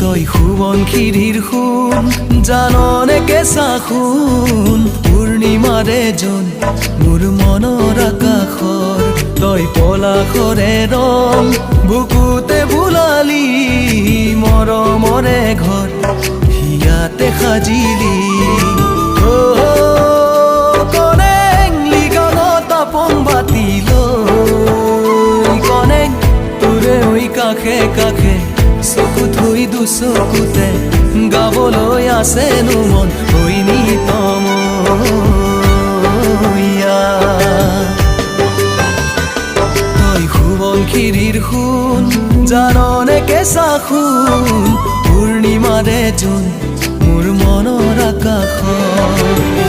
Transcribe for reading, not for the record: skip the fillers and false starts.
তই সোৱণশিৰীৰ সোণ জাননে কেঁচা সোণ পূৰ্ণিমাৰে জোন মোৰ মনৰ আকাশৰ তই পলাশৰে ৰং বুকুতে বোলালি মৰমৰে ঘৰ হিয়াতে সাজিলি কনেং লিগানত আপন বাতিলৈ কনেং তোৰে ঐ কাষে কাষে চকু থৈ দুচকুতে গাবলৈ আছেনো মন হৈনি তময়া তই সোৱণশিৰীৰ সোণ জাননে কেঁচা সোণ পূৰ্ণিমাৰে জোন মোৰ মনৰ আকাশৰ